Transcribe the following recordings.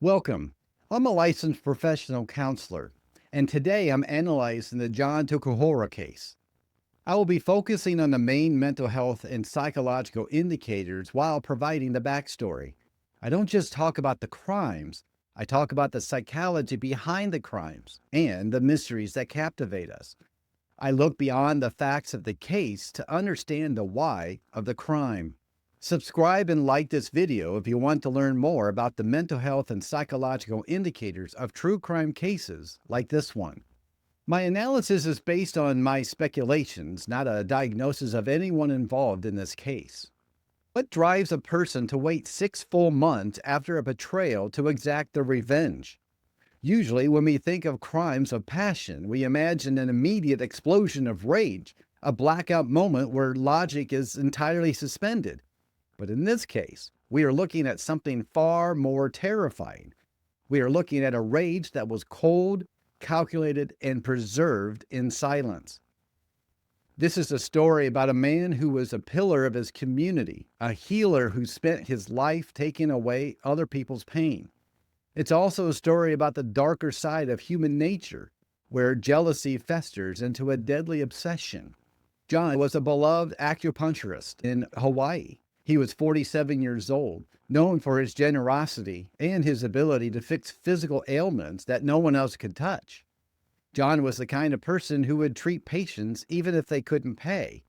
Welcome. I'm a licensed professional counselor, and today I'm analyzing the Jon Tokuhara case. I will be focusing on the main mental health and psychological indicators while providing the backstory. I don't just talk about the crimes, I talk about the psychology behind the crimes and the mysteries that captivate us. I look beyond the facts of the case to understand the why of the crime. Subscribe and like this video if you want to learn more about the mental health and psychological indicators of true crime cases like this one. My analysis is based on my speculations, not a diagnosis of anyone involved in this case. What drives a person to wait 6 full months after a betrayal to exact their revenge? Usually, when we think of crimes of passion, we imagine an immediate explosion of rage, a blackout moment where logic is entirely suspended. But in this case, we are looking at something far more terrifying. We are looking at a rage that was cold, calculated, and preserved in silence. This is a story about a man who was a pillar of his community, a healer who spent his life taking away other people's pain. It's also a story about the darker side of human nature, where jealousy festers into a deadly obsession. Jon was a beloved acupuncturist in Hawaii. He was 47 years old, known for his generosity and his ability to fix physical ailments that no one else could touch. Jon was the kind of person who would treat patients even if they couldn't pay.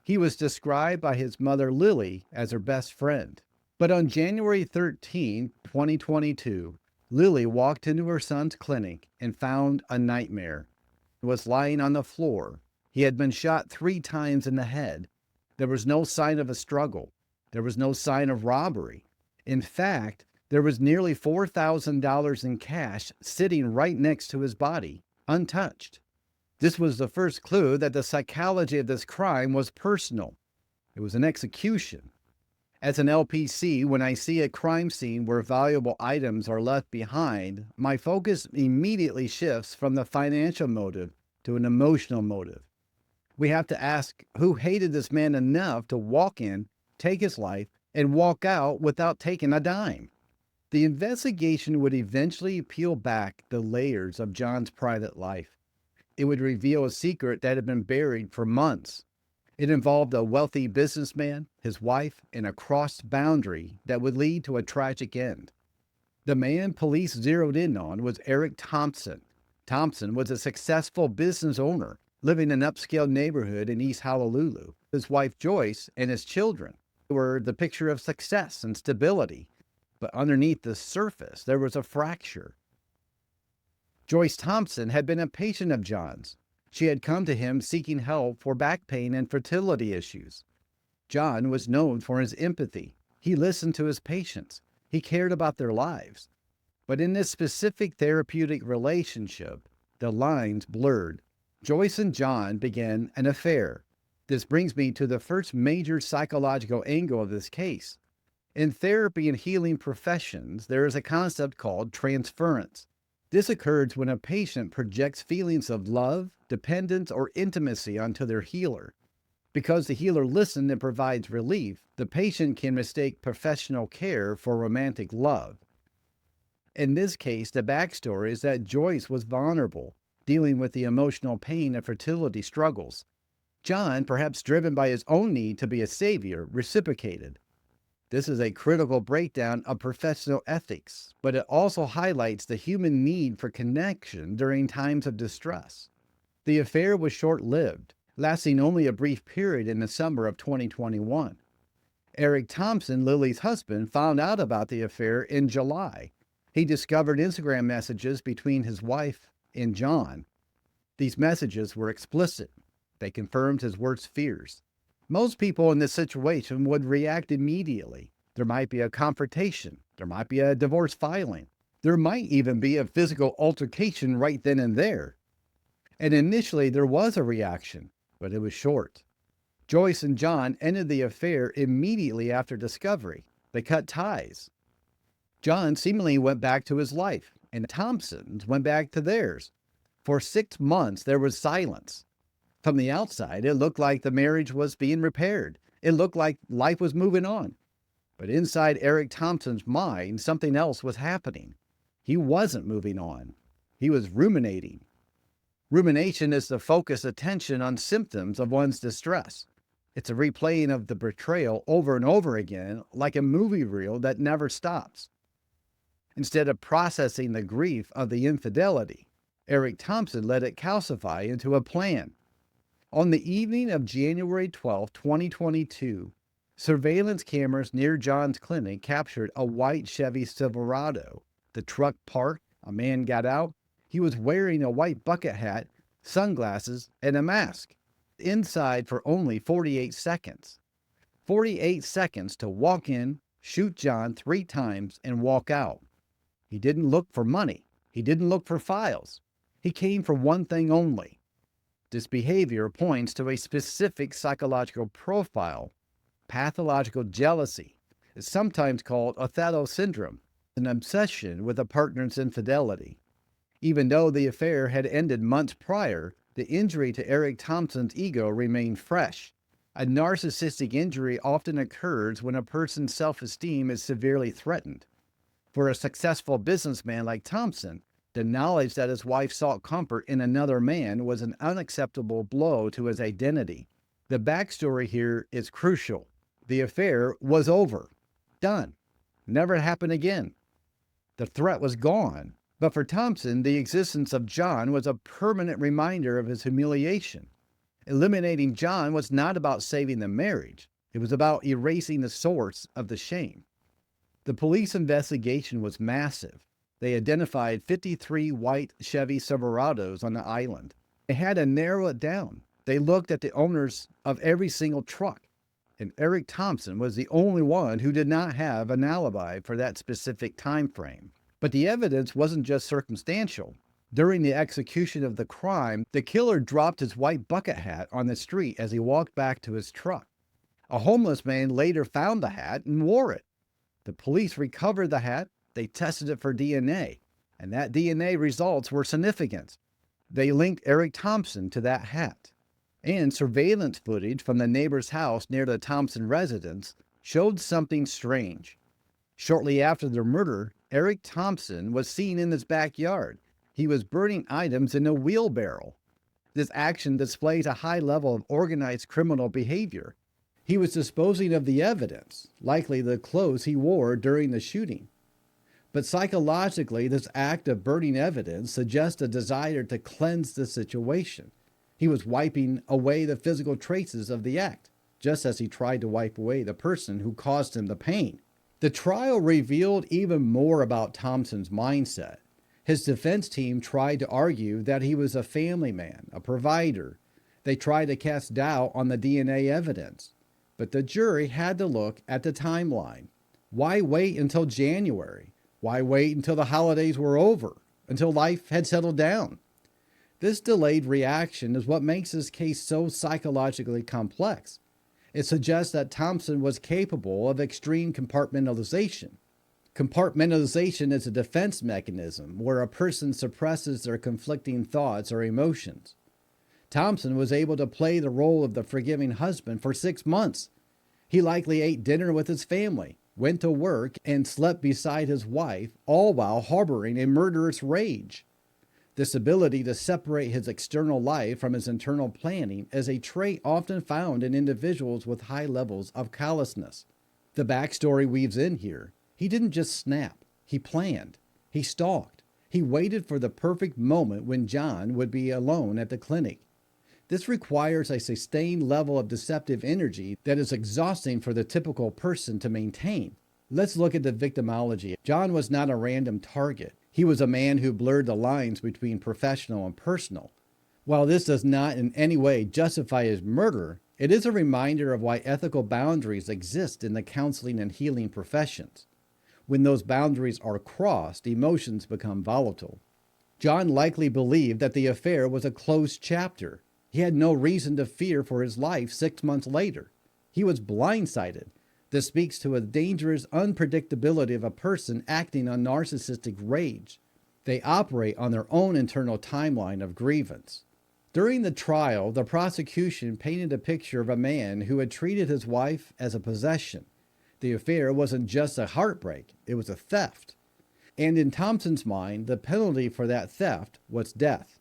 He was described by his mother Lily as her best friend. But on January 13, 2022, Lily walked into her son's clinic and found a nightmare. He was lying on the floor. He had been shot 3 times in the head. There was no sign of a struggle. There was no sign of robbery. In fact, there was nearly $4,000 in cash sitting right next to his body, untouched. This was the first clue that the psychology of this crime was personal. It was an execution. As an LPC, when I see a crime scene where valuable items are left behind, my focus immediately shifts from the financial motive to an emotional motive. We have to ask who hated this man enough to walk in, take his life, and walk out without taking a dime. The investigation would eventually peel back the layers of Jon's private life. It would reveal a secret that had been buried for months. It involved a wealthy businessman, his wife, and a crossed boundary that would lead to a tragic end. The man police zeroed in on was Eric Thompson. Thompson was a successful business owner living in an upscale neighborhood in East Honolulu. His wife Joyce and his children were the picture of success and stability. But underneath the surface, there was a fracture. Joyce Thompson had been a patient of Jon's. She had come to him seeking help for back pain and fertility issues. Jon was known for his empathy. He listened to his patients. He cared about their lives. But in this specific therapeutic relationship, the lines blurred. Joyce and Jon began an affair. This brings me to the first major psychological angle of this case. In therapy and healing professions, there is a concept called transference. This occurs when a patient projects feelings of love, dependence, or intimacy onto their healer. Because the healer listens and provides relief, the patient can mistake professional care for romantic love. In this case, the backstory is that Joyce was vulnerable, dealing with the emotional pain of fertility struggles. Jon, perhaps driven by his own need to be a savior, reciprocated. This is a critical breakdown of professional ethics, but it also highlights the human need for connection during times of distress. The affair was short-lived, lasting only a brief period in the summer of 2021. Eric Thompson, Lily's husband, found out about the affair in July. He discovered Instagram messages between his wife and Jon. These messages were explicit. They confirmed his worst fears. Most people in this situation would react immediately. There might be a confrontation. There might be a divorce filing. There might even be a physical altercation right then and there. And initially there was a reaction, but it was short. Joyce and Jon ended the affair immediately after discovery. They cut ties. Jon seemingly went back to his life, and the Thompsons went back to theirs. For 6 months, there was silence. From the outside, it looked like the marriage was being repaired. It looked like life was moving on. But inside Eric Thompson's mind, something else was happening. He wasn't moving on. He was ruminating. Rumination is to focus attention on symptoms of one's distress. It's a replaying of the betrayal over and over again, like a movie reel that never stops. Instead of processing the grief of the infidelity, Eric Thompson let it calcify into a plan. On the evening of January 12, 2022, surveillance cameras near Jon's clinic captured a white Chevy Silverado. The truck parked, a man got out. He was wearing a white bucket hat, sunglasses, and a mask. Inside for only 48 seconds. 48 seconds to walk in, shoot Jon 3 times, and walk out. He didn't look for money. He didn't look for files. He came for one thing only. This behavior points to a specific psychological profile. Pathological jealousy is sometimes called Othello syndrome, an obsession with a partner's infidelity. Even though the affair had ended months prior, the injury to Eric Thompson's ego remained fresh. A narcissistic injury often occurs when a person's self-esteem is severely threatened. For a successful businessman like Thompson, the knowledge that his wife sought comfort in another man was an unacceptable blow to his identity. The backstory here is crucial. The affair was over. Done. Never happened again. The threat was gone. But for Thompson, the existence of Jon was a permanent reminder of his humiliation. Eliminating Jon was not about saving the marriage. It was about erasing the source of the shame. The police investigation was massive. They identified 53 white Chevy Silverados on the island. They had to narrow it down. They looked at the owners of every single truck. And Eric Thompson was the only one who did not have an alibi for that specific time frame. But the evidence wasn't just circumstantial. During the execution of the crime, the killer dropped his white bucket hat on the street as he walked back to his truck. A homeless man later found the hat and wore it. The police recovered the hat, they tested it for DNA, and that DNA results were significant. They linked Eric Thompson to that hat. And surveillance footage from the neighbor's house near the Thompson residence showed something strange. Shortly after the murder, Eric Thompson was seen in his backyard. He was burning items in a wheelbarrow. This action displays a high level of organized criminal behavior. He was disposing of the evidence, likely the clothes he wore during the shooting. But psychologically, this act of burning evidence suggests a desire to cleanse the situation. He was wiping away the physical traces of the act, just as he tried to wipe away the person who caused him the pain. The trial revealed even more about Thompson's mindset. His defense team tried to argue that he was a family man, a provider. They tried to cast doubt on the DNA evidence. But the jury had to look at the timeline. Why wait until January? Why wait until the holidays were over? Until life had settled down? This delayed reaction is what makes this case so psychologically complex. It suggests that Thompson was capable of extreme compartmentalization. Compartmentalization is a defense mechanism where a person suppresses their conflicting thoughts or emotions. Thompson was able to play the role of the forgiving husband for 6 months. He likely ate dinner with his family, went to work, and slept beside his wife, all while harboring a murderous rage. This ability to separate his external life from his internal planning is a trait often found in individuals with high levels of callousness. The backstory weaves in here. He didn't just snap. He planned. He stalked. He waited for the perfect moment when Jon would be alone at the clinic. This requires a sustained level of deceptive energy that is exhausting for the typical person to maintain. Let's look at the victimology. Jon was not a random target. He was a man who blurred the lines between professional and personal. While this does not in any way justify his murder, it is a reminder of why ethical boundaries exist in the counseling and healing professions. When those boundaries are crossed, emotions become volatile. Jon likely believed that the affair was a closed chapter. He had no reason to fear for his life 6 months later. He was blindsided. This speaks to a dangerous unpredictability of a person acting on narcissistic rage. They operate on their own internal timeline of grievance. During the trial, the prosecution painted a picture of a man who had treated his wife as a possession. The affair wasn't just a heartbreak, it was a theft. And in Thompson's mind, the penalty for that theft was death.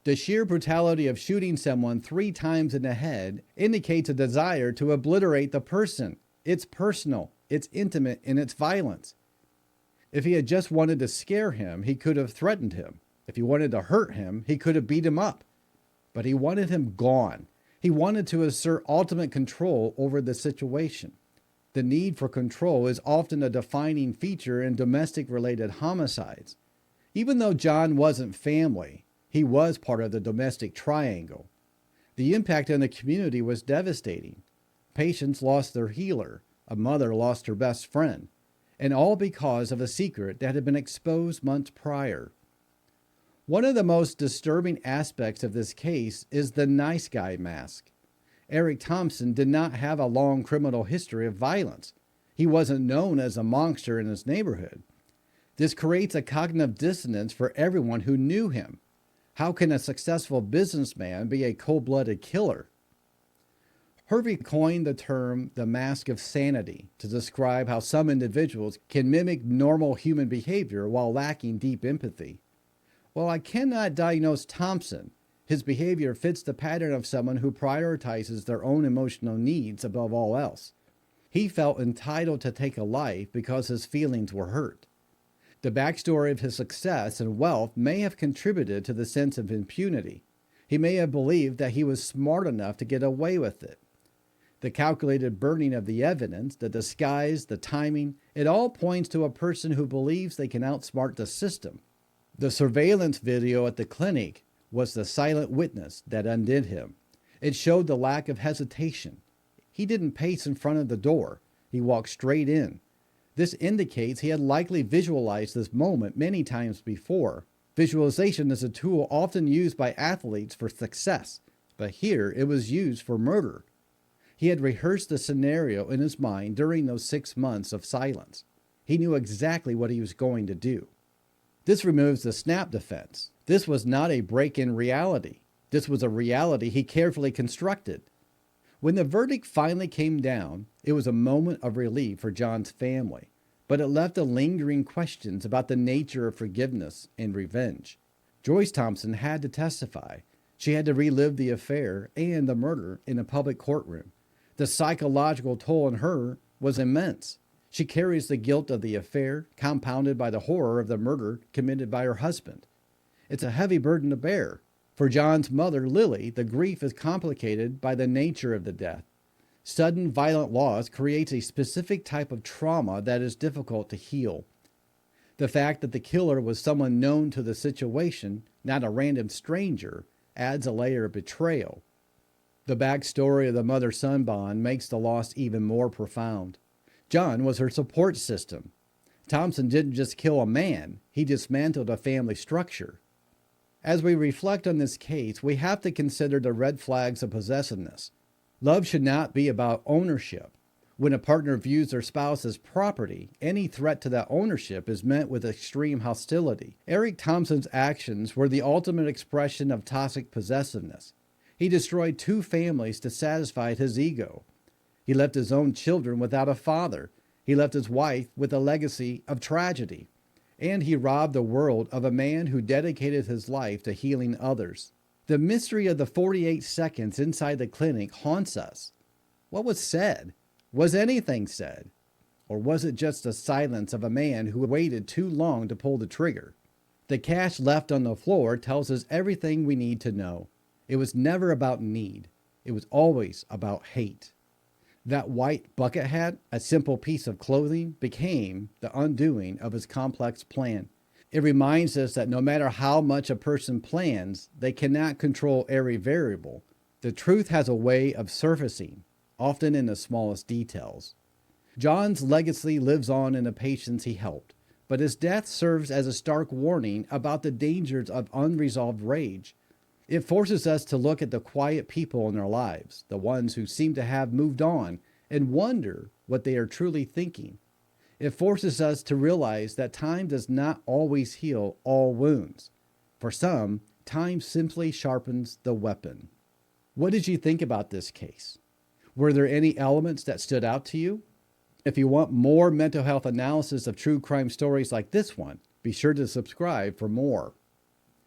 The sheer brutality of shooting someone 3 times in the head indicates a desire to obliterate the person. It's personal, it's intimate in its violence. If he had just wanted to scare him, he could have threatened him. If he wanted to hurt him, he could have beat him up. But he wanted him gone. He wanted to assert ultimate control over the situation. The need for control is often a defining feature in domestic-related homicides. Even though Jon wasn't family, he was part of the domestic triangle. The impact on the community was devastating. Patients lost their healer, a mother lost her best friend, and all because of a secret that had been exposed months prior. One of the most disturbing aspects of this case is the nice guy mask. Eric Thompson did not have a long criminal history of violence. He wasn't known as a monster in his neighborhood. This creates a cognitive dissonance for everyone who knew him. How can a successful businessman be a cold-blooded killer? Hervey coined the term the mask of sanity to describe how some individuals can mimic normal human behavior while lacking deep empathy. While I cannot diagnose Thompson, his behavior fits the pattern of someone who prioritizes their own emotional needs above all else. He felt entitled to take a life because his feelings were hurt. The backstory of his success and wealth may have contributed to the sense of impunity. He may have believed that he was smart enough to get away with it. The calculated burning of the evidence, the disguise, the timing, it all points to a person who believes they can outsmart the system. The surveillance video at the clinic was the silent witness that undid him. It showed the lack of hesitation. He didn't pace in front of the door. He walked straight in. This indicates he had likely visualized this moment many times before. Visualization is a tool often used by athletes for success, but here it was used for murder. He had rehearsed the scenario in his mind during those 6 months of silence. He knew exactly what he was going to do. This removes the snap defense. This was not a break-in reality. This was a reality he carefully constructed. When the verdict finally came down, it was a moment of relief for Jon's family, but it left lingering questions about the nature of forgiveness and revenge. Joyce Thompson had to testify. She had to relive the affair and the murder in a public courtroom. The psychological toll on her was immense. She carries the guilt of the affair, compounded by the horror of the murder committed by her husband. It's a heavy burden to bear. For Jon's mother, Lily, the grief is complicated by the nature of the death. Sudden violent loss creates a specific type of trauma that is difficult to heal. The fact that the killer was someone known to the situation, not a random stranger, adds a layer of betrayal. The backstory of the mother-son bond makes the loss even more profound. Jon was her support system. Thompson didn't just kill a man, he dismantled a family structure. As we reflect on this case, we have to consider the red flags of possessiveness. Love should not be about ownership. When a partner views their spouse as property, any threat to that ownership is met with extreme hostility. Eric Thompson's actions were the ultimate expression of toxic possessiveness. He destroyed 2 families to satisfy his ego. He left his own children without a father. He left his wife with a legacy of tragedy. And he robbed the world of a man who dedicated his life to healing others. The mystery of the 48 seconds inside the clinic haunts us. What was said? Was anything said? Or was it just the silence of a man who waited too long to pull the trigger? The cash left on the floor tells us everything we need to know. It was never about need. It was always about hate. That white bucket hat, a simple piece of clothing, became the undoing of his complex plan. It reminds us that no matter how much a person plans, they cannot control every variable. The truth has a way of surfacing, often in the smallest details. Jon's legacy lives on in the patients he helped, but his death serves as a stark warning about the dangers of unresolved rage. It forces us to look at the quiet people in our lives, the ones who seem to have moved on, and wonder what they are truly thinking. It forces us to realize that time does not always heal all wounds. For some, time simply sharpens the weapon. What did you think about this case? Were there any elements that stood out to you? If you want more mental health analysis of true crime stories like this one, be sure to subscribe for more.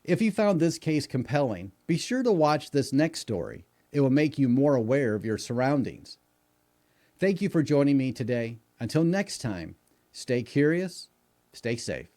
If you found this case compelling, be sure to watch this next story. It will make you more aware of your surroundings. Thank you for joining me today. Until next time, stay curious, stay safe.